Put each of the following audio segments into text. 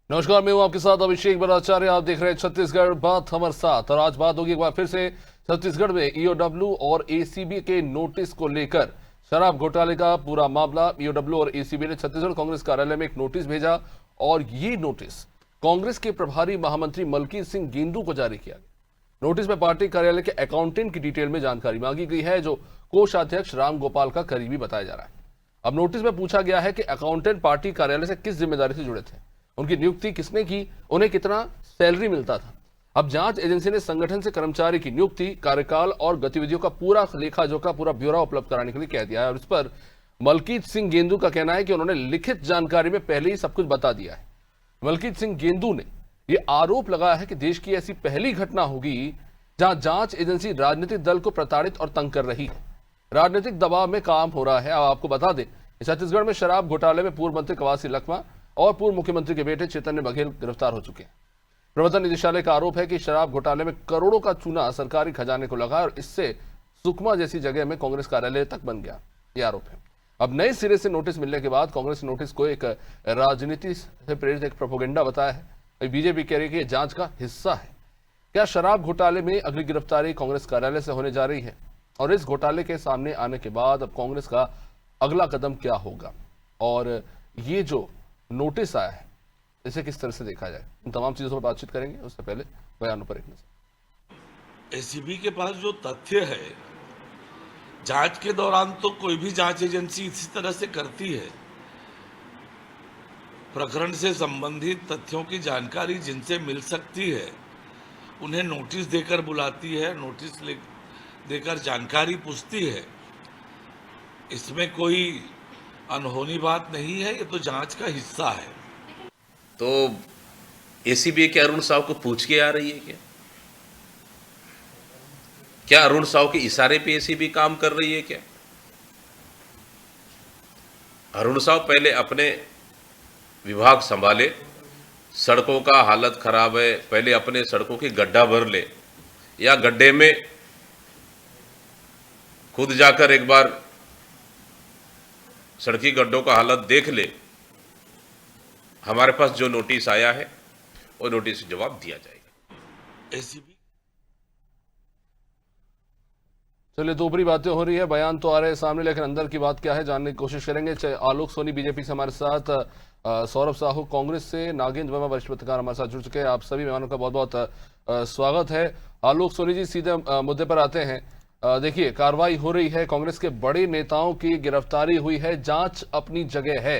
नमस्कार, मैं हूं आपके साथ अभिषेक भट्टाचार्य। आप देख रहे हैं छत्तीसगढ़ बात हमारे साथ। और आज बात होगी एक बार फिर से छत्तीसगढ़ में ईओडब्ल्यू और एसीबी के नोटिस को लेकर। शराब घोटाले का पूरा मामला, ईओडब्ल्यू और एसीबी ने छत्तीसगढ़ कांग्रेस कार्यालय में एक नोटिस भेजा और ये नोटिस कांग्रेस के प्रभारी महामंत्री मलकीत सिंह गेंदू को जारी किया गया। नोटिस में पार्टी कार्यालय के अकाउंटेंट की डिटेल में जानकारी मांगी गई है, जो कोषाध्यक्ष राम गोपाल का करीबी बताया जा रहा है। अब नोटिस में पूछा गया है कि अकाउंटेंट पार्टी कार्यालय से किस जिम्मेदारी से जुड़े थे, उनकी नियुक्ति किसने की, उन्हें कितना सैलरी मिलता था। अब जांच एजेंसी ने संगठन से कर्मचारी की नियुक्ति, कार्यकाल और गतिविधियों का पूरा लेखा जोखा, पूरा ब्यौरा उपलब्ध कराने के लिए कह दिया है। और इस पर मलकीत सिंह गेंदू का कहना है कि उन्होंने लिखित जानकारी में पहले ही सब कुछ बता दिया है। मलकीत सिंह गेंदू ने यह आरोप लगाया है कि देश की ऐसी पहली घटना होगी जहां जांच एजेंसी राजनीतिक दल को प्रताड़ित और तंग कर रही है। राजनीतिक दबाव में काम हो रहा है। अब आपको बता दें, छत्तीसगढ़ में शराब घोटाले में पूर्व मंत्री कवासी लखमा और पूर्व मुख्यमंत्री के बेटे चैतन्य बघेल गिरफ्तार हो चुके हैं। प्रवर्तन निदेशालय का आरोप है कि शराब घोटाले में करोड़ों का चूना सरकारी खजाने को लगा और इससे सुकमा जैसी जगह में कांग्रेस कार्यालय तक बन गया, यह आरोप है। अब नए सिरे से नोटिस मिलने के बाद कांग्रेस ने नोटिस को एक राजनीति से प्रेरित एक प्रोपोगेंडा बताया है। बीजेपी कह रही है कि यह जांच का हिस्सा है। क्या शराब घोटाले में अगली गिरफ्तारी कांग्रेस कार्यालय से होने जा रही है? और इस घोटाले के सामने आने के बाद अब कांग्रेस का अगला कदम क्या होगा, और ये जो नोटिस आया है इसे किस तरह से देखा जाए, इन तमाम चीजों पर बातचीत करेंगे। उससे पहले बयानों पर एक नजर। एसीबी के पास जो तथ्य है, जांच के दौरान तो कोई भी जांच एजेंसी इसी तरह से करती है। प्रकरण से संबंधित तथ्यों की जानकारी जिनसे मिल सकती है उन्हें नोटिस देकर बुलाती है, नोटिस देकर जानकारी पूछती है। इसमें कोई अनहोनी बात नहीं है, ये तो जांच का हिस्सा है। तो एसीबी क्या अरुण साव को पूछ के आ रही है क्या? क्या अरुण साव के इशारे पे एसीबी काम कर रही है क्या? अरुण साव पहले अपने विभाग संभाले, सड़कों का हालत खराब है, पहले अपने सड़कों की गड्ढा भर ले, या गड्ढे में खुद जाकर एक बार सड़की गड्ढों का हालत देख ले। हमारे पास जो नोटिस आया है वो नोटिस जवाब दिया जाएगा। एसीबी चलिए, दोपहरी बातें हो रही है, बयान तो आ रहे हैं सामने, लेकिन अंदर की बात क्या है जानने की कोशिश करेंगे। आलोक सोनी बीजेपी से हमारे साथ, सौरभ साहू कांग्रेस से, नागेंद्र वर्मा वरिष्ठ पत्रकार हमारे साथ जुड़ चुके हैं। आप सभी मेहमानों का बहुत बहुत स्वागत है। आलोक सोनी जी, सीधे मुद्दे पर आते हैं। देखिए, कार्रवाई हो रही है, कांग्रेस के बड़े नेताओं की गिरफ्तारी हुई है, जांच अपनी जगह है,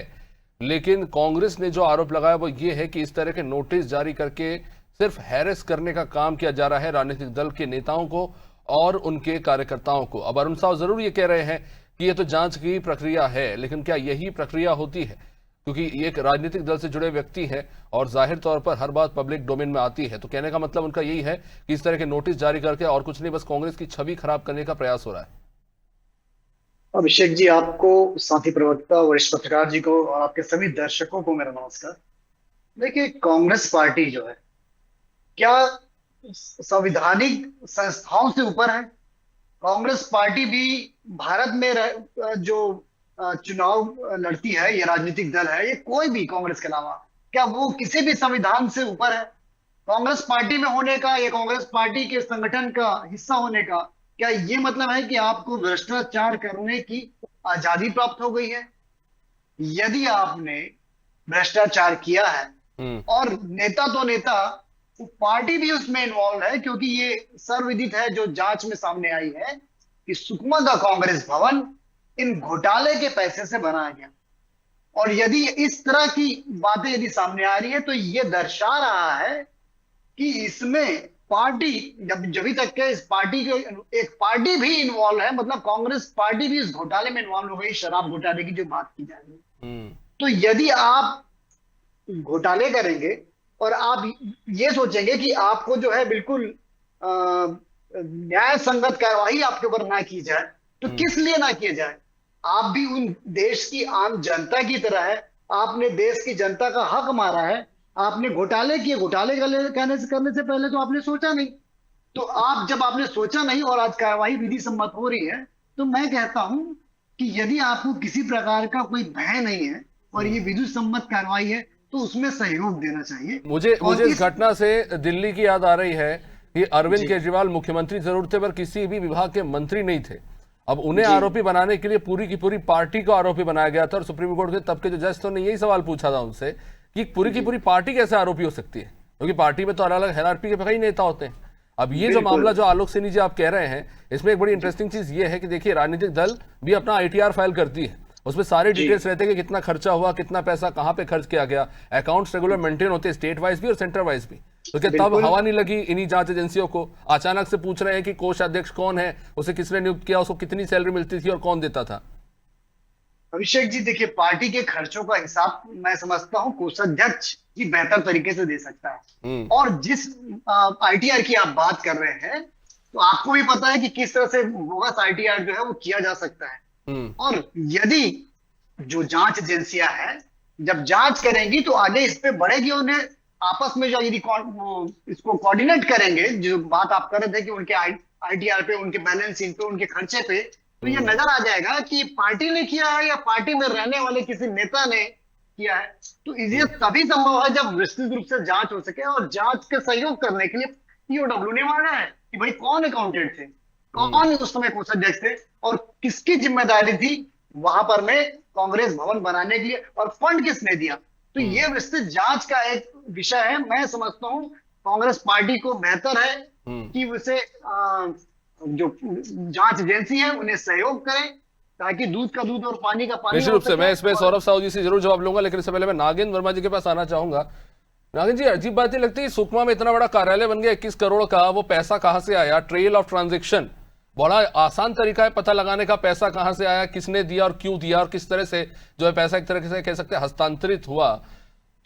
लेकिन कांग्रेस ने जो आरोप लगाया वो ये है कि इस तरह के नोटिस जारी करके सिर्फ हैरेस करने का काम किया जा रहा है राजनीतिक दल के नेताओं को और उनके कार्यकर्ताओं को। अब अरुण साव जरूर ये कह रहे हैं कि ये तो जांच की प्रक्रिया है, लेकिन क्या यही प्रक्रिया होती है? क्योंकि ये एक राजनीतिक दल से जुड़े व्यक्ति हैं और जाहिर तौर पर हर बात पब्लिक डोमेन में आती है, तो कहने का मतलब उनका यही है कि इस तरह के नोटिस जारी करके और कुछ नहीं, बस कांग्रेस की छवि खराब करने का प्रयास हो रहा है। अभिषेक जी, आपको, साथी प्रवक्ता, वरिष्ठ पत्रकार जी को और आपके सभी दर्शकों को मेरा नमस्कार। देखिए, कांग्रेस पार्टी जो है, क्या संवैधानिक संस्थाओं से ऊपर है? कांग्रेस पार्टी भी भारत में जो चुनाव लड़ती है, ये राजनीतिक दल है, ये कोई भी कांग्रेस के अलावा, क्या वो किसी भी संविधान से ऊपर है? कांग्रेस पार्टी में होने का या कांग्रेस पार्टी के संगठन का हिस्सा होने का क्या ये मतलब है कि आपको भ्रष्टाचार करने की आजादी प्राप्त हो गई है? यदि आपने भ्रष्टाचार किया है, और नेता तो नेता, वो पार्टी भी उसमें इन्वॉल्व है, क्योंकि ये सर्वविदित है, जो जांच में सामने आई है, कि सुकमा का कांग्रेस भवन इन घोटाले के पैसे से बनाया गया। और यदि इस तरह की बातें यदि सामने आ रही है, तो ये दर्शा रहा है कि इसमें पार्टी, जब तक के इस पार्टी के एक पार्टी भी इन्वॉल्व है, मतलब कांग्रेस पार्टी भी इस घोटाले में इन्वॉल्व हो गई, शराब घोटाले की जो बात की जा रही है। तो यदि आप घोटाले करेंगे और आप ये सोचेंगे कि आपको जो है बिल्कुल न्याय संगत कार्रवाई आपके ऊपर ना की जाए, तो किस लिए ना किया जाए? आप भी उन देश की आम जनता की तरह है, आपने देश की जनता का हक मारा है, आपने घोटाले किए, घोटाले करने से पहले तो आपने सोचा नहीं। तो आप, जब आपने सोचा नहीं और आज कार्रवाई विधि सम्मत हो रही है, तो मैं कहता हूं कि यदि आपको किसी प्रकार का कोई भय नहीं है और ये विधि सम्मत कार्रवाई है, तो उसमें सहयोग देना चाहिए। मुझे और मुझे इस घटना से दिल्ली की याद आ रही है कि अरविंद जी केजरीवाल मुख्यमंत्री जरूर थे पर किसी भी विभाग के मंत्री नहीं थे। अब उन्हें जी आरोपी बनाने के लिए पूरी की पूरी पार्टी को आरोपी बनाया गया था और सुप्रीम कोर्ट के तब के जो जज थे उन्होंने यही सवाल पूछा था उनसे कि पूरी की जी पूरी पार्टी कैसे आरोपी हो सकती है, क्योंकि पार्टी में तो अलग अलग हायरार्की के कई नेता होते हैं। अब ये जो बिल्कुल। मामला जो आलोक सिन्हा जी आप कह रहे हैं, इसमें एक बड़ी इंटरेस्टिंग चीज ये है कि देखिए राजनीतिक दल भी अपना आईटीआर फाइल करती है, उसमें सारे जी डिटेल्स रहते हैं कि कितना खर्चा हुआ, कितना पैसा कहां पे खर्च किया गया, अकाउंट्स रेगुलर मेंटेन होते हैं स्टेट वाइज भी और सेंटर वाइज भी। तो क्या तब बिल्कुल। हवा नहीं लगी इन्हीं जांच एजेंसियों को? अचानक से पूछ रहे हैं कि कोषाध्यक्ष कौन है, उसे किसने नियुक्त किया, उसको कितनी सैलरी मिलती थी और कौन देता था? अभिषेक जी देखिए, पार्टी के खर्चों का हिसाब मैं समझता हूँ कोषाध्यक्ष ही बेहतर तरीके से दे सकता है। और जिस आईटीआर की आप बात कर रहे हैं, तो आपको भी पता है कि किस तरह से बोगस आईटीआर जो है वो किया जा सकता है। हम्म। और यदि जो जांच एजेंसियां हैं जब जांच करेंगी तो आगे इस पे बढ़ेगी, उन्हें आपस में जो यदि इसको कोऑर्डिनेट करेंगे, जो बात आप कर रहे थे कि उनके आईटीआर पे, उनके बैलेंस शीट पे, उनके खर्चे पे, तो ये नजर आ जाएगा कि पार्टी ने किया है या पार्टी में रहने वाले किसी नेता ने किया है। तो ये तभी संभव है जब विस्तृत रूप से जांच हो सके। और जांच के सहयोग करने के लिए ईओडब्ल्यू ने मांगा है कि भाई कौन अकाउंटेंट थे, कौन उस समय कोषाध्यक्ष थे और किसकी जिम्मेदारी थी वहां पर में कांग्रेस भवन बनाने के लिए, और फंड किसने दिया। तो ये विस्तृत जांच का एक विषय है। मैं समझता हूं कांग्रेस पार्टी को बेहतर है कि उसे जो जांच एजेंसी है उन्हें सहयोग करें, ताकि दूध का दूध और पानी का पानी निश्चित हो रूप से सके। मैं इसमें और सौरभ साहू जी से जरूर जवाब लूंगा, लेकिन इससे पहले मैं नागेंद्र वर्मा जी के पास आना चाहूंगा। नागेंद्र जी, अजीब बात ये लगती है सुकमा में इतना बड़ा कार्यालय बन गया 21 करोड़ का, वो पैसा कहां से आया? ट्रेल ऑफ ट्रांजेक्शन बड़ा आसान तरीका है पता लगाने का, पैसा कहां से आया, किसने दिया और क्यों दिया और किस तरह से जो है पैसा एक तरह से कह सकते हैं हस्तांतरित हुआ।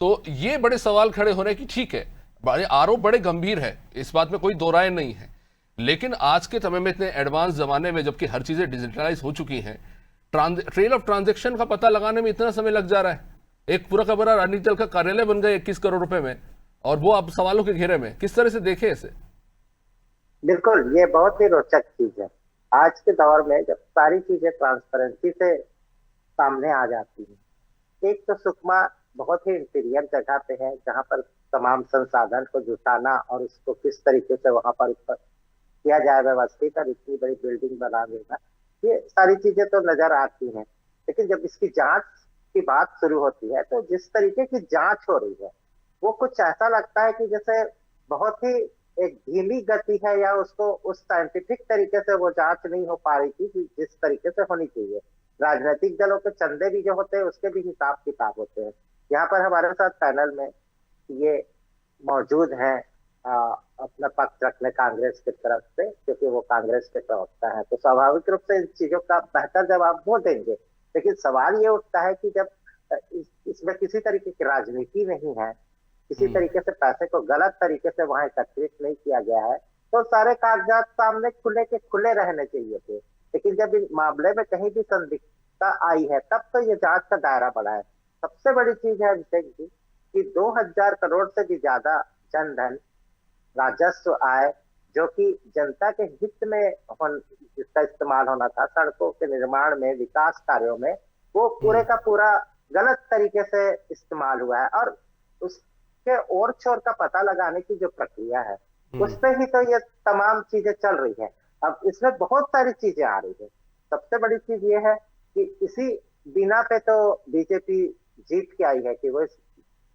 तो ये बड़े सवाल खड़े हो रहे हैं कि ठीक है, बड़े आरोप बड़े गंभीर है, इस बात में कोई दो राय नहीं है, लेकिन आज के समय में इतने एडवांस जमाने में जबकि हर चीजें डिजिटलाइज हो चुकी हैं, ट्रेल ऑफ ट्रांजेक्शन का पता लगाने में इतना समय लग जा रहा है। एक पूरा का पूरा राजनीतिक दल का कार्यालय बन गया 21 करोड़ रुपए में, और वो अब सवालों के घेरे में। किस तरह से देखे इसे? बिल्कुल, ये बहुत ही रोचक चीज है। आज के दौर में जब सारी चीजें ट्रांसपेरेंसी से सामने आ जाती हैं, एक तो सुकमा बहुत ही इंटीरियर जगह पे है जहां पर तमाम संसाधन को जुटाना और उसको किस तरीके से वहां पर किया जाए व्यवस्थित, और इतनी बड़ी बिल्डिंग बना देना, ये सारी चीजें तो नजर आती हैं। लेकिन जब इसकी जांच की बात शुरू होती है तो जिस तरीके की जांच हो रही है वो कुछ ऐसा लगता है कि जैसे बहुत ही एक धीमी गति है, या उसको उस साइंटिफिक तरीके से वो जांच नहीं हो पा रही थी जिस तरीके से होनी चाहिए। राजनीतिक दलों के चंदे भी जो होते हैं उसके भी हिसाब किताब होते हैं। यहाँ पर हमारे साथ पैनल में ये मौजूद हैं अपना पक्ष रखने कांग्रेस की तरफ से, क्योंकि वो कांग्रेस के प्रवक्ता है, तो स्वाभाविक रूप से इन चीजों का बेहतर जवाब वो देंगे। लेकिन सवाल ये उठता है कि जब इसमें किसी तरीके की राजनीति नहीं है, किसी तरीके से पैसे को गलत तरीके से वहां एकत्रित नहीं किया गया है, तो सारे कागजात सामने खुले के खुले रहने चाहिए थे। लेकिन जब इस मामले में कहीं भी संदिग्धता आई है तब तो ये जांच का दायरा बढ़ा है। सबसे बड़ी चीज है अभिषेक जी कि 2000 करोड़ से भी ज्यादा जनधन राजस्व आय जो कि जनता के हित में जिसका इस्तेमाल होना था, सड़कों के निर्माण में, विकास कार्यों में, वो पूरे का पूरा गलत तरीके से इस्तेमाल हुआ है। और उसके ओर छोर का पता लगाने की जो प्रक्रिया है उस पे ही तो ये तमाम चीजें चल रही है। अब इसमें बहुत सारी चीजें आ रही है। सबसे बड़ी चीज ये है कि इसी बिना पे तो बीजेपी जीत के आई है कि वो इस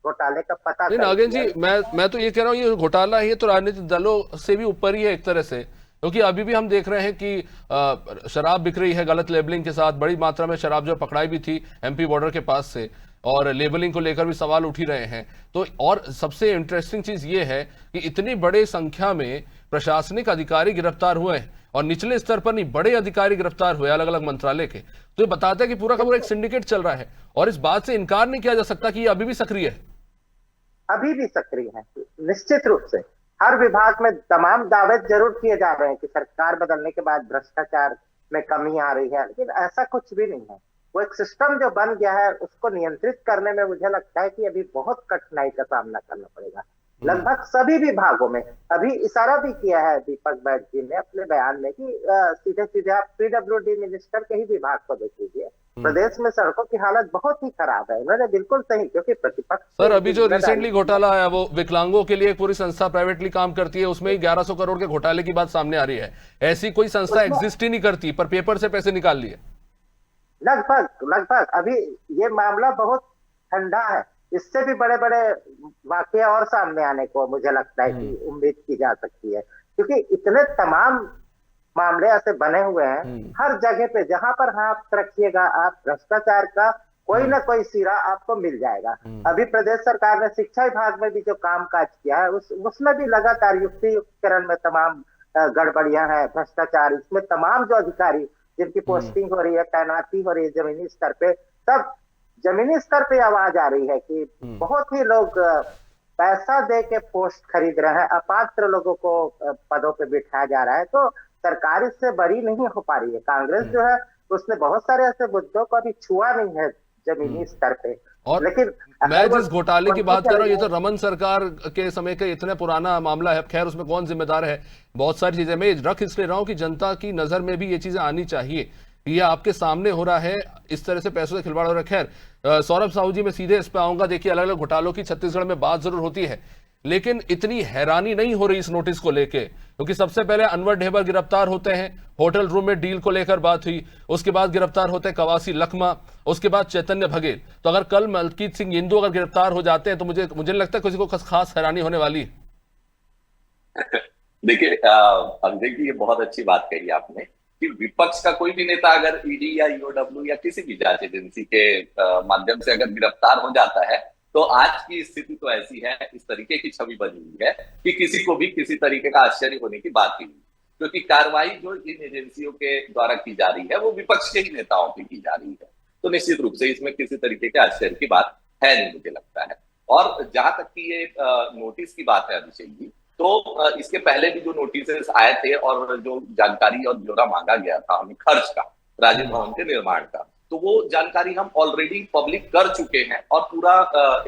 घोटाले का पता नहीं नागेंद्र जी, मैं तो ये कह रहा हूँ ये घोटाला है, ये तो राजनीतिक दलों से भी ऊपर ही है एक तरह से, क्योंकि अभी भी हम देख रहे हैं कि शराब बिक रही है गलत लेबलिंग के साथ, बड़ी मात्रा में शराब जो पकड़ाई भी थी एमपी बॉर्डर के पास से, और लेबलिंग को लेकर भी सवाल उठ ही रहे हैं। तो और सबसे इंटरेस्टिंग चीज ये है कि इतनी बड़े संख्या में प्रशासनिक अधिकारी गिरफ्तार हुए हैं, और निचले स्तर पर नहीं बड़े अधिकारी गिरफ्तार हुए अलग अलग मंत्रालय के। तो ये बताता है कि पूरा का पूरा एक सिंडिकेट चल रहा है, और इस बात से इनकार नहीं किया जा सकता कि ये अभी भी सक्रिय है। अभी भी सक्रिय है, निश्चित रूप से। हर विभाग में तमाम दावे जरूर किए जा रहे हैं कि सरकार बदलने के बाद भ्रष्टाचार में कमी आ रही है, लेकिन ऐसा कुछ भी नहीं है। वो एक सिस्टम जो बन गया है उसको नियंत्रित करने में मुझे लगता है कि अभी बहुत कठिनाई का सामना करना पड़ेगा। लगभग सभी विभागों में। अभी इशारा भी किया है दीपक बैठ जी ने अपने बयान में कि सीधे सीधे आप पीडब्ल्यूडी मिनिस्टर के ही विभाग को देख लीजिए, प्रदेश में सड़कों की हालत बहुत ही खराब है। उन्होंने बिल्कुल सही, क्योंकि प्रतिपक्ष सर अभी जो रिसेंटली घोटाला आया वो विकलांगों के लिए एक पूरी संस्था प्राइवेटली काम करती है, उसमें ही 1100 करोड़ के घोटाले की बात सामने आ रही है। ऐसी कोई संस्था एग्जिस्ट ही नहीं करती, पर पेपर से पैसे निकाल लिए। लगभग अभी ये मामला बहुत ठंडा है, इससे भी बड़े बड़े वाकये और सामने आने को मुझे लगता है कि उम्मीद की जा सकती है, क्योंकि इतने तमाम मामले ऐसे बने हुए हैं हर जगह पे, जहां पर हाथ रखिएगा आप भ्रष्टाचार का कोई ना कोई सिरा आपको मिल जाएगा। अभी प्रदेश सरकार ने शिक्षा विभाग में भी जो काम काज किया है उसमें भी लगातार युक्तिकरण में तमाम गड़बड़ियां हैं, भ्रष्टाचार। इसमें तमाम जो अधिकारी जिनकी पोस्टिंग हो रही है, तैनाती हो रही है जमीनी स्तर पे, सब जमीनी स्तर पे आवाज आ रही है कि बहुत ही लोग पैसा दे के पोस्ट खरीद रहे हैं, अपात्र लोगों को पदों पे बिठाया जा रहा है। तो सरकार इससे बरी नहीं हो पा रही है। कांग्रेस जो है उसने बहुत सारे ऐसे मुद्दों को अभी छुआ नहीं है जमीनी स्तर पे। और लेकिन मैं जिस घोटाले की बात कर रहा हूँ, ये तो रमन सरकार के समय का इतना पुराना मामला है। खैर उसमें कौन जिम्मेदार है, बहुत सारी चीजें मैं रख इसलिए रहा हूँ कि जनता की नजर में भी ये चीजें आनी चाहिए। ये आपके सामने हो रहा है, इस तरह से पैसों से खिलवाड़ हो रहा है। खैर सौरभ साहू जी मैं सीधे इस पे आऊंगा। देखिए अलग अलग घोटालों की छत्तीसगढ़ में बात जरूर होती है, लेकिन इतनी हैरानी नहीं हो रही इस नोटिस को लेके, क्योंकि सबसे पहले अनवर ढेबर गिरफ्तार होते हैं, होटल रूम में डील को लेकर बात हुई, उसके बाद गिरफ्तार होते हैं कवासी लखमा, उसके बाद चैतन्य बघेल। तो अगर कल मलकीत सिंह इंदू अगर गिरफ्तार हो जाते हैं तो मुझे नहीं लगता किसी को खास हैरानी होने वाली है। देखिए अभिषेक जी, ये बहुत अच्छी बात कही आपने कि विपक्ष का कोई भी नेता अगर ईडी या ईओडब्ल्यू या किसी भी जांच एजेंसी के माध्यम से अगर गिरफ्तार हो जाता है, तो आज की स्थिति तो ऐसी है, इस तरीके की छवि बनी हुई है कि किसी को भी किसी तरीके का आश्चर्य होने की बात ही नहीं, क्योंकि कार्रवाई जो इन एजेंसियों के द्वारा की जा रही है वो विपक्ष के ही नेताओं की जा रही है। तो निश्चित रूप से इसमें किसी तरीके के आश्चर्य की बात है नहीं, मुझे लगता है। और जहां तक कि ये नोटिस की बात है अभिषेक जी, तो इसके पहले भी जो नोटिस आए थे और जो जानकारी और ब्यौरा मांगा गया था हमें खर्च का, राजीव भवन के निर्माण का, तो वो जानकारी हम ऑलरेडी पब्लिक कर चुके हैं और पूरा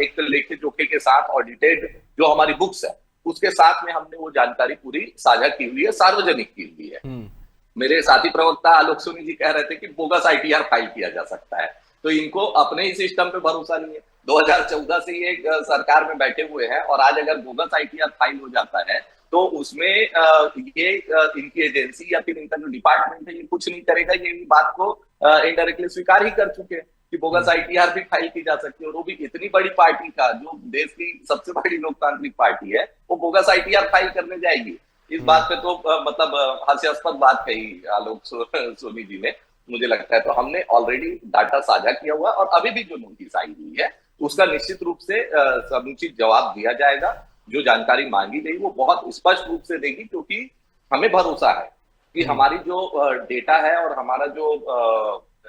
एक लेखे जोखे के साथ ऑडिटेड जो हमारी बुक्स है उसके साथ में हमने वो जानकारी पूरी साझा की हुई है, सार्वजनिक की हुई है। मेरे साथी प्रवक्ता आलोक सोनी जी कह रहे थे कि बोगस आईटीआर फाइल किया जा सकता है, तो इनको अपने ही सिस्टम पे भरोसा नहीं है। 2014 से ये सरकार में बैठे हुए हैं और आज अगर बोगस आईटीआर फाइल हो जाता है तो उसमें ये इनकी एजेंसी या फिर इनका जो डिपार्टमेंट है ये कुछ नहीं करेगा, ये बात को इनडायरेक्टली स्वीकार ही कर चुके हैं कि बोगस आईटीआर भी फाइल की जा सकती है। और वो भी इतनी बड़ी पार्टी का, जो देश की सबसे बड़ी लोकतांत्रिक पार्टी है, वो बोगस आईटीआर फाइल करने जाएगी। इस बात पे तो मतलब हास्यास्पद बात कही आलोक सोनी जी ने, मुझे लगता है। तो हमने ऑलरेडी डाटा साझा किया हुआ और अभी भी जो नोटिस आई हुई है उसका निश्चित रूप से समुचित जवाब दिया जाएगा। जो जानकारी मांगी गई वो बहुत स्पष्ट रूप से देगी, क्योंकि हमें भरोसा है कि हमारी जो डेटा है और हमारा जो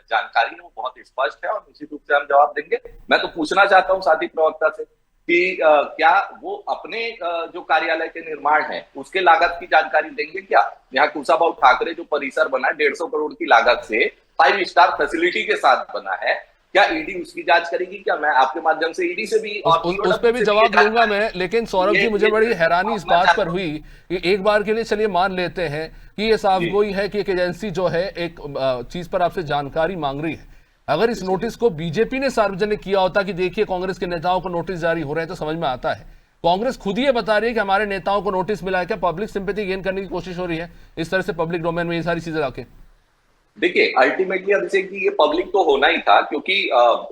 जानकारी है वो बहुत स्पष्ट है और निश्चित रूप से हम जवाब देंगे। मैं तो पूछना चाहता हूं साथी प्रवक्ता से कि क्या वो अपने जो कार्यालय के निर्माण है उसके लागत की जानकारी देंगे क्या? यहाँ कुशाभाऊ ठाकरे जो परिसर बना है 150 करोड़ की लागत से 5 स्टार फैसिलिटी के साथ बना है, क्या ईडी उसकी जांच करेगी क्या? मैं आपके माध्यम से ईडी से भी उस पे भी जवाब दूंगा मैं, लेकिन सौरभ जी मुझे बड़ी हैरानी इस बात पर हुई कि एक बार के लिए चलिए मान लेते हैं कि ये साफगोई है कि एक एजेंसी जो है एक चीज पर आपसे जानकारी मांग रही है। अगर इस नोटिस को बीजेपी ने सार्वजनिक किया होता कि देखिए कांग्रेस के नेताओं को नोटिस जारी हो रहे हैं, तो समझ में आता है। कांग्रेस खुद ही ये बता रही है कि हमारे नेताओं को नोटिस मिला है। क्या पब्लिक सिंपैथी गेन करने की कोशिश हो रही है इस तरह से पब्लिक डोमेन में ये सारी चीजें लाके? देखिए अल्टीमेटली अभिषेक जी ये पब्लिक तो होना ही था, क्योंकि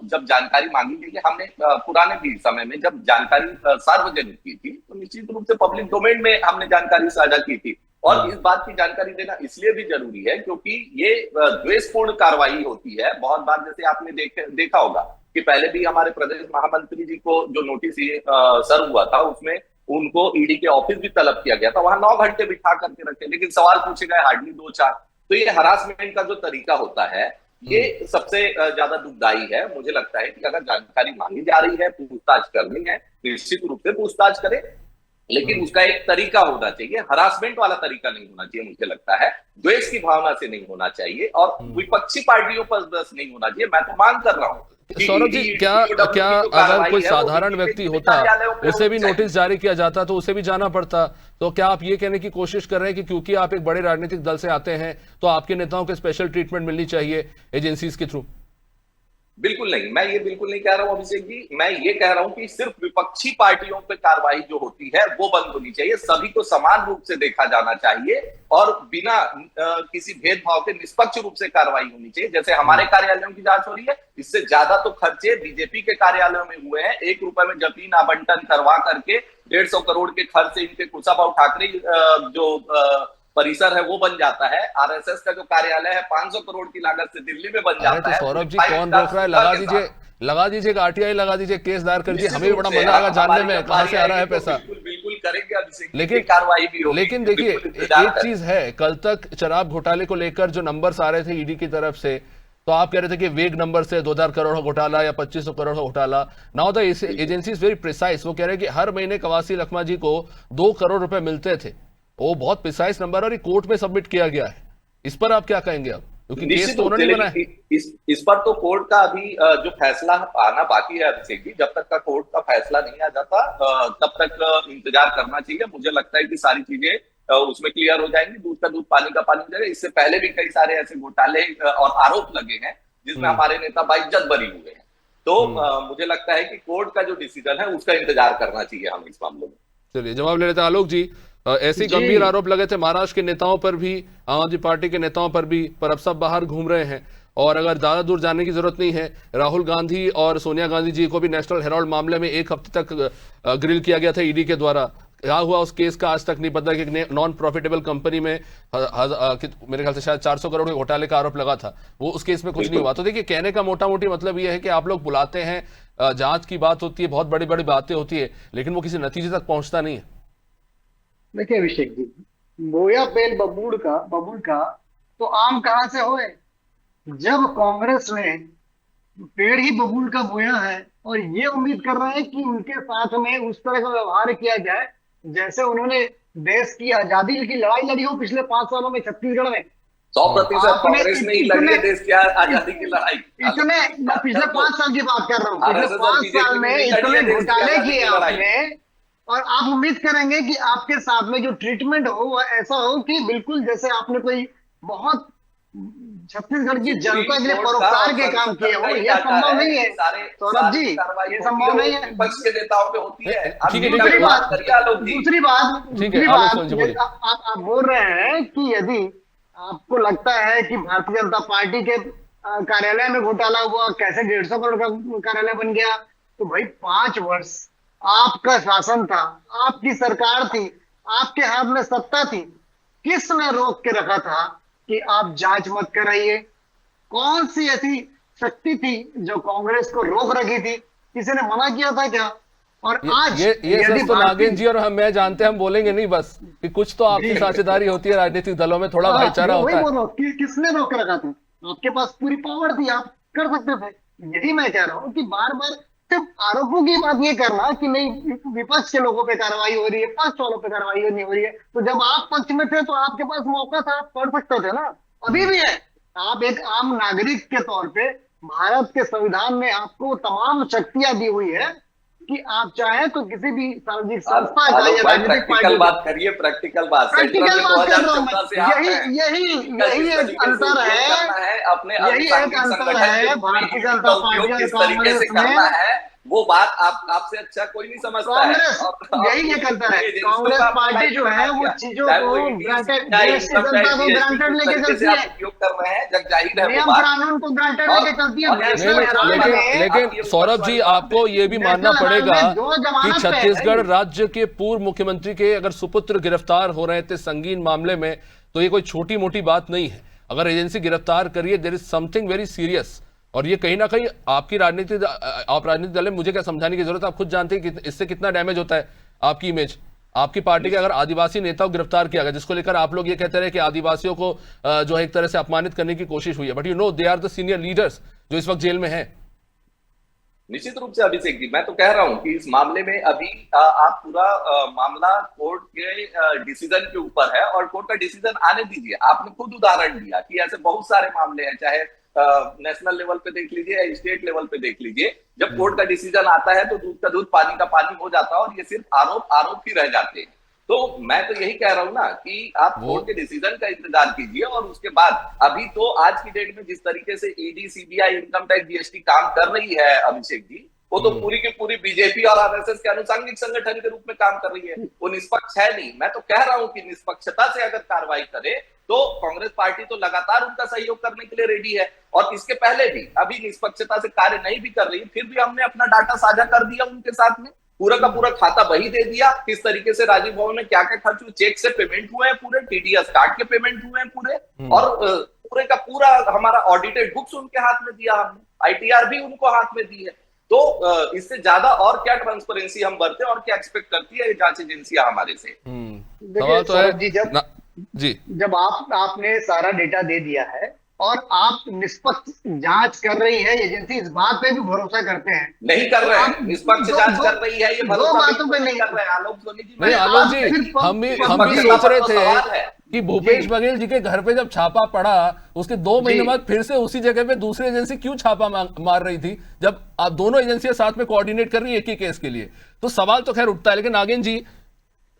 जब जानकारी मांगी गई, हमने पुराने भी समय में जब जानकारी सार्वजनिक की थी तो निश्चित रूप से पब्लिक डोमेन में हमने जानकारी साझा की थी। और इस बात की जानकारी देना इसलिए भी जरूरी है क्योंकि ये द्वेषपूर्ण कार्रवाई होती है बहुत बार। जैसे आपने देखा होगा कि पहले भी हमारे प्रदेश महामंत्री जी को जो नोटिस सर्व हुआ था उसमें उनको ईडी के ऑफिस भी तलब किया गया था, वहां 9 घंटे बिठा करके रखे, लेकिन सवाल पूछे गए हार्डली 2-4। तो ये हरासमेंट का जो तरीका होता है ये सबसे ज्यादा दुखदाई है। मुझे लगता है कि अगर जानकारी मांगी जा रही है, पूछताछ करनी है, निश्चित रूप से पूछताछ करें। लेकिन उसका एक तरीका होना चाहिए, हरासमेंट वाला तरीका नहीं होना चाहिए। मुझे लगता है द्वेष की भावना से नहीं होना चाहिए और विपक्षी पार्टियों पर बस नहीं होना चाहिए। मैं तो मांग कर रहा हूँ कि सौरभ जी, क्या अगर कोई साधारण व्यक्ति होता उसे भी नोटिस जारी किया जाता तो उसे भी जाना पड़ता? तो क्या आप ये कहने की कोशिश कर रहे हैं कि क्योंकि आप एक बड़े राजनीतिक दल से आते हैं तो आपके नेताओं को स्पेशल ट्रीटमेंट मिलनी चाहिए एजेंसीज के थ्रू? बिल्कुल नहीं, मैं ये बिल्कुल नहीं कह रहा हूं अभिषेक जी। मैं ये कह रहा हूं कि सिर्फ विपक्षी पार्टियों पे कार्रवाई जो होती है वो बंद होनी चाहिए। सभी को समान रूप से देखा जाना चाहिए और बिना किसी भेदभाव के निष्पक्ष रूप से कार्रवाई होनी चाहिए। जैसे हमारे कार्यालयों की जांच हो रही है, इससे ज्यादा तो खर्चे बीजेपी के कार्यालयों में हुए हैं। 1 रुपए में जमीन आवंटन करवा करके 150 करोड़ के खर्च से इनके कुशाभाऊ ठाकरे जो परिसर है वो बन जाता है। आरएसएस का जो कार्यालय है 500 करोड़ की लागत से दिल्ली में बन जाता है। तो सौरभ जी, कौन रोक रहा है? लगा दीजिए आरटीआई लगा दीजिए, केस दायर कर दीजिए, हमें भी बड़ा मजा आएगा जानने में कहां से आ रहा है पैसा। बिल्कुल करेंगे अभिषेक, लेकिन कार्रवाई भी होगी। लेकिन देखिए एक चीज है, कल तक शराब घोटाले को लेकर जो नंबर्स आ रहे थे ईडी की तरफ से, तो आप कह रहे थे कि वेग नंबर से 2000 करोड़ का घोटाला या 2500 करोड़ का घोटाला। Now the agency is very precise. वो कह रहे हैं कि हर महीने कवासी लखमा जी को 2 करोड़ रुपए मिलते थे। वो बहुत प्रिसाइज नंबर और ये कोर्ट में सबमिट किया गया है। इस पर आप क्या कहेंगे अब, क्योंकि केस तो उन्होंने बनाया? इस पर तो कोर्ट का अभी जो फैसला आना बाकी है अभिषेक जी। जब तक का कोर्ट का फैसला नहीं आ जाता तब तक इंतजार करना चाहिए। मुझे लगता है कि सारी चीजें उसमें क्लियर हो जाएंगी, दूध का दूध पानी का पानी हो जाएगा। इससे पहले भी कई सारे ऐसे घोटाले और आरोप लगे हैं जिसमें हमारे नेता बाइज्जत बरी हुए हैं। तो मुझे लगता है कि कोर्ट का जो डिसीजन है उसका इंतजार करना चाहिए हम इस मामले में। चलिए जवाब ले लेते हैं आलोक जी। ऐसे गंभीर आरोप लगे थे महाराष्ट्र के नेताओं पर भी, आम आदमी पार्टी के नेताओं पर भी, पर अब सब बाहर घूम रहे हैं और अगर ज्यादा दूर जाने की जरूरत नहीं है। राहुल गांधी और सोनिया गांधी जी को भी नेशनल हेराल्ड मामले में 1 हफ्ते तक ग्रिल किया गया था ईडी के द्वारा। क्या हुआ उस केस का आज तक नहीं पता कि नॉन प्रॉफिटेबल कंपनी में मेरे ख्याल से शायद 400 करोड़ के घोटाले का आरोप लगा था, वो उस केस में कुछ नहीं हुआ। तो देखिए कहने का मोटा मोटी मतलब ये है कि आप लोग बुलाते हैं, जांच की बात होती है, बहुत बड़ी बड़ी बातें होती है, लेकिन वो किसी नतीजे तक पहुंचता नहीं है। देखिए अभिषेक जी, बोया बेल बबूल का तो आम कहां से होए? जब कांग्रेस ने पेड़ ही बबूल का बोया है और ये उम्मीद कर रहे हैं कि उनके साथ में उस तरह का व्यवहार किया जाए जैसे उन्होंने देश की आजादी की लड़ाई लड़ी हो पिछले 5 सालों में छत्तीसगढ़ में। 100% कांग्रेस ने ही लड़ी है देश की आजादी की लड़ाई। इतने पिछले 5 साल की बात कर रहा हूँ, पिछले 5 साल में इतने घोटाले किए आपने और आप उम्मीद करेंगे कि आपके साथ में जो ट्रीटमेंट हो वो ऐसा हो कि बिल्कुल जैसे आपने कोई बहुत छत्तीसगढ़ की जनता के लिए परोपकार के काम किए हो। यह संभव नहीं है सौरभ जी, ये संभव नहीं है। विपक्ष के नेताओं पे होती है। दूसरी बात आप बोल रहे हैं कि यदि आपको लगता है कि भारतीय जनता पार्टी के कार्यालय में घोटाला हुआ, कैसे 150 करोड़ का कार्यालय बन गया, तो भाई 5 वर्ष आपका शासन था, आपकी सरकार थी, आपके हाथ में सत्ता थी, किसने रोक के रखा था कि आप जांच मत कराइए? कौन सी ऐसी शक्ति थी जो कांग्रेस को रोक रखी थी? किसी ने मना किया था क्या? और आज ये सच तो नागेंद्र जी और मैं जानते हैं, हम बोलेंगे नहीं बस कि कुछ तो आपकी साझेदारी होती है राजनीतिक दलों में, थोड़ा भाईचारा होता है। किसने रोक रखा था? आपके पास पूरी पावर थी, आप कर सकते थे। यही मैं कह रहा हूँ कि बार बार सिर्फ आरोपों की बात ये करना कि नहीं विपक्ष के लोगों पे कार्रवाई हो रही है, पक्ष वालों पे कार्रवाई नहीं हो रही है। तो जब आप पक्ष में थे तो आपके पास मौका था, आप कर सकते थे ना, अभी भी है। आप एक आम नागरिक के तौर पे भारत के संविधान ने आपको तमाम शक्तियां दी हुई है कि आप चाहें तो किसी भी सामाजिक संस्था का या राजनीतिक पार्टी बात करिए, प्रैक्टिकल बात कर रहा हूं। यही एक अंतर है, अपने यही एक अंतर है भारतीय जनता पार्टी और कांग्रेस में। वो बात आपसे अच्छा कोई नहीं समझता है। यही एक अंतर है, कांग्रेस पार्टी जो है वो चीजों को ग्रांटेड, देश की जनता को ग्रांटेड लेके चलती है, उपयोग कर रहे हैं, जग जाहिर है नियम कानून को ग्रांटेड लेके चलती है। लेकिन सौरभ जी आपको ये भी मानना पड़ेगा कि छत्तीसगढ़ राज्य के पूर्व मुख्यमंत्री के अगर सुपुत्र गिरफ्तार हो रहे थे संगीन मामले में, तो ये कोई छोटी मोटी बात नहीं है। अगर एजेंसी गिरफ्तार करिए, there is something very serious. और ये कहीं ना कहीं आपकी राजनीतिक दल में, मुझे क्या समझाने की जरूरत है, आप खुद जानते हैं कि इससे कितना डैमेज होता है आपकी इमेज। आपकी पार्टी के अगर आदिवासी नेता को गिरफ्तार किया गया, जिसको लेकर आप लोग ये कहते रहे कि आदिवासियों को जो है एक तरह से अपमानित करने की कोशिश हुई है, but you know they are the senior leaders जो इस वक्त जेल में है। निश्चित रूप से अभिषेक जी, मैं तो कह रहा हूं कि इस मामले में अभी आप पूरा मामला कोर्ट के डिसीजन के ऊपर है और कोर्ट का डिसीजन आने दीजिए। आपने खुद उदाहरण दिया कि ऐसे बहुत सारे मामले हैं, चाहे नेशनल लेवल पे देख लीजिए या स्टेट लेवल पे देख लीजिए, जब कोर्ट का डिसीजन आता है तो दूध का दूध पानी का पानी हो जाता है और ये सिर्फ आरोप ही रह जाते हैं। तो मैं तो यही कह रहा हूं ना कि आप कोर्ट के डिसीजन का इंतजार कीजिए और उसके बाद अभी तो आज की डेट में जिस तरीके से ED, CBI, income tax, GST काम कर रही है अभिषेक जी, वो तो पूरी की पूरी बीजेपी और आरएसएस के अनुषंगिक संगठन के रूप में काम कर रही है। वो निष्पक्ष है नहीं। मैं तो कह रहा हूं कि निष्पक्षता से अगर कार्रवाई करे तो कांग्रेस पार्टी तो लगातार उनका सहयोग करने के लिए रेडी है और इसके पहले भी अभी निष्पक्षता से कार्य नहीं भी कर रही, फिर भी हमने अपना डाटा साझा कर दिया उनके साथ में, पूरा का पूरा खाता वही दे दिया, किस तरीके से राजीव भवन में क्या क्या खर्च हुए, चेक से पेमेंट हुए हैं पूरे, टीडीएस कार्ड के पेमेंट हुए हैं पूरे, और पूरे का पूरा हमारा ऑडिटेड बुक्स उनके हाथ में दिया हमने, आईटीआर भी उनको हाथ में दी है। तो इससे ज्यादा और क्या ट्रांसपेरेंसी हम बरते और क्या एक्सपेक्ट करती है जांच एजेंसियां हमारे से। सवाल तो है जी, जब आपने सारा डेटा दे दिया है और आप निष्पक्ष जांच कर रही है एजेंसी, इस बात पे भी भरोसा करते हैं? नहीं कर रहे हैं, निष्पक्ष जांच कर रही है, ये दो बातों पे नहीं कर रहे हैं आलोक सोनी जी। नहीं आलोक जी, हम भी सोच रहे थे कि भूपेश बघेल जी के घर पे जब छापा पड़ा उसके 2 महीने बाद फिर से उसी जगह पे दूसरी एजेंसी क्यों छापा मार रही थी, जब आप दोनों एजेंसियां साथ में कोऑर्डिनेट कर रही है एक ही केस के लिए? तो सवाल तो खैर उठता है, लेकिन नागेंद्र जी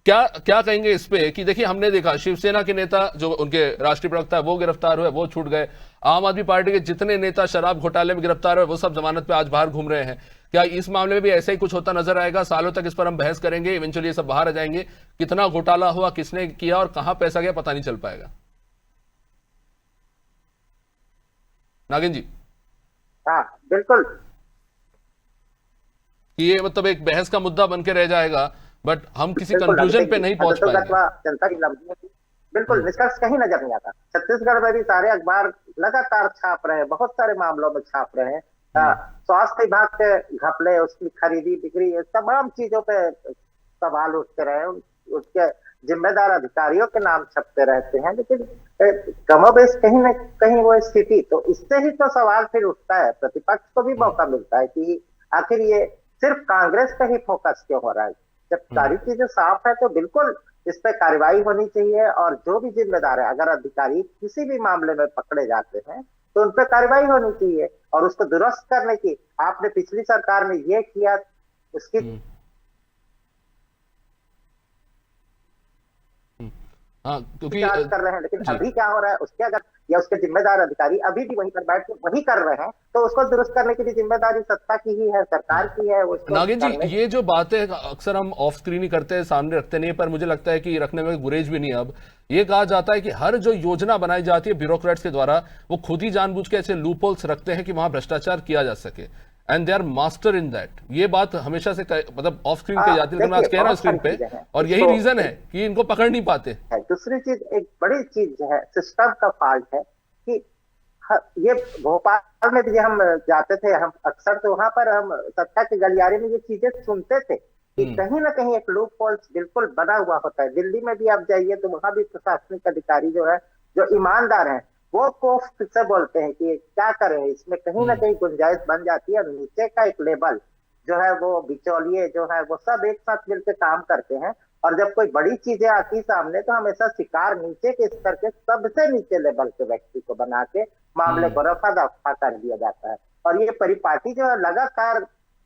क्या कहेंगे इस पे कि देखिए हमने देखा शिवसेना के नेता जो उनके राष्ट्रीय प्रवक्ता है वो गिरफ्तार हुए, वो छूट गए। आम आदमी पार्टी के जितने नेता शराब घोटाले में गिरफ्तार हुए वो सब जमानत पे आज बाहर घूम रहे हैं। क्या इस मामले में भी ऐसा ही कुछ होता नजर आएगा? सालों तक इस पर हम बहस करेंगे, इवेंचुअली ये सब बाहर आ जाएंगे, कितना घोटाला हुआ, किसने किया और कहां पैसा गया पता नहीं चल पाएगा। नागेंद्र जी। हाँ बिल्कुल, कि ये मतलब एक बहस का मुद्दा बन के रह जाएगा, बट हम किसी कंक्लूजन पे नहीं पहुंच पाएंगे। जनता की लब्धि बिल्कुल निष्कर्ष कहीं नजर नहीं आता। छत्तीसगढ़ में भी सारे अखबार लगातार छाप रहे हैं, बहुत सारे मामलों में छाप रहे हैं। स्वास्थ्य विभाग के घपले, उसकी खरीदी बिक्री, तमाम चीजों पे सवाल उठते रहे, उसके जिम्मेदार अधिकारियों के नाम छपते रहते हैं, लेकिन कमोबेश कहीं न कहीं वो स्थिति, तो इससे ही तो सवाल फिर उठता है, प्रतिपक्ष को भी मौका मिलता है कि आखिर ये सिर्फ कांग्रेस पे ही फोकस क्यों हो रहा है। जब सारी चीजें साफ है तो बिल्कुल इस पे कार्रवाई होनी चाहिए और जो भी जिम्मेदार है, अगर अधिकारी किसी भी मामले में पकड़े जाते हैं तो उन पे कार्रवाई होनी चाहिए और उसको दुरुस्त करने की, आपने पिछली सरकार में ये किया, उसकी हाँ, क्योंकि कर रहे हैं, लेकिन अभी क्या हो रहा है उसके अगर या उसके जिम्मेदार अधिकारी अभी भी वहीं पर बैठ के वही कर रहे हैं तो उसको दुरुस्त करने की भी जिम्मेदारी सत्ता की ही है, सरकार की है। नागेंद्र जी, ये जो बातें अक्सर हम ऑफ स्क्रीन ही करते हैं, सामने रखते नहीं, पर मुझे लगता है कि रखने में गुरेज भी नहीं है। अब ये कहा जाता है कि हर जो योजना बनाई जाती है ब्यूरोक्रेट्स के द्वारा, वो खुद ही जानबूझ के ऐसे लूपहोल्स रखते हैं कि वहां भ्रष्टाचार किया जा सके, and they are master in that. ये बात हमेशा से मतलब ऑफ स्क्रीन कही जाती है, लेकिन मैं आज कह रहा हूं स्क्रीन पे, और यही रीजन है कि इनको पकड़ नहीं पाते। दूसरी चीज, एक बड़ी चीज जो है सिस्टम का फॉल्ट है कि ये भोपाल में भी हम जाते थे, हम अक्सर तो वहां पर हम सत्ता के गलियारे में ये चीजें सुनते थे कि कहीं ना कहीं एक लूप होल्स बिल्कुल बना हुआ होता है। दिल्ली में भी आप जाइए तो वहां भी प्रशासनिक अधिकारी जो है, जो ईमानदार हैं, वो कोफ्त से बोलते हैं कि क्या करें, इसमें कहीं ना कहीं गुंजाइश बन जाती है। नीचे का एक लेवल जो है, वो बिचौलिए जो है, वो सब एक साथ मिलकर काम करते हैं और जब कोई बड़ी चीजें आती सामने तो हमेशा शिकार नीचे के स्तर के सबसे नीचे लेवल के व्यक्ति को बना के मामले को रफा दफा कर दिया जाता है। और ये परिपाटी जो है लगातार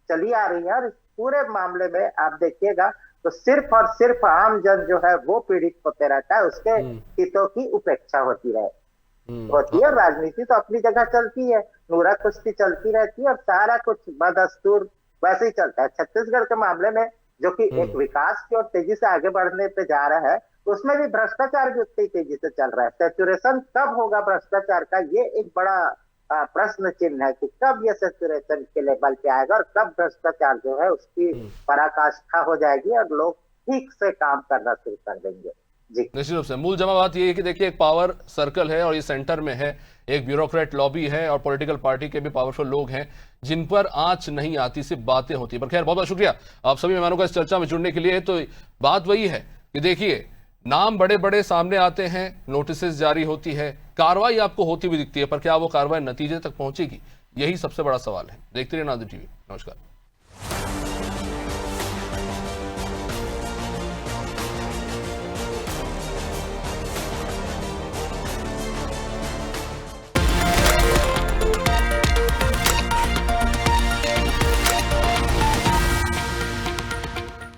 चली आ रही है और इस पूरे मामले में आप देखिएगा तो सिर्फ और सिर्फ आम जन जो है वो पीड़ित होते रहता है, उसके हितों की उपेक्षा होती होती है। राजनीति तो अपनी जगह चलती है, नूरा कुश्ती चलती रहती है और सारा कुछ बदस्तूर वैसे ही चलता है। छत्तीसगढ़ के मामले में जो कि एक विकास की और तेजी से आगे बढ़ने पे जा रहा है, उसमें भी भ्रष्टाचार भी उतनी तेजी से चल रहा है। सैचुरेशन कब होगा भ्रष्टाचार का, ये एक बड़ा प्रश्न चिन्ह है कि कब ये सैचुरेशन के लेवल पे आएगा और कब भ्रष्टाचार जो है उसकी पराकाष्ठा हो जाएगी और लोग ठीक से काम करना शुरू कर देंगे। जी, निश्चित रूप से मूल जमा बात ये है कि देखिए एक पावर सर्कल है और ये सेंटर में है, एक ब्यूरोक्रेट लॉबी है और पॉलिटिकल पार्टी के भी पावरफुल लोग हैं जिन पर आंच नहीं आती, सिर्फ बातें होती है। पर खैर बहुत बहुत शुक्रिया आप सभी मेहमानों का इस चर्चा में जुड़ने के लिए। तो बात वही है कि देखिए नाम बड़े बड़े सामने आते हैं, नोटिस जारी होती है, कार्रवाई आपको होती हुई दिखती है, पर क्या वो कार्रवाई नतीजे तक पहुंचेगी, यही सबसे बड़ा सवाल है। देखते रहिए नादिर टीवी। नमस्कार।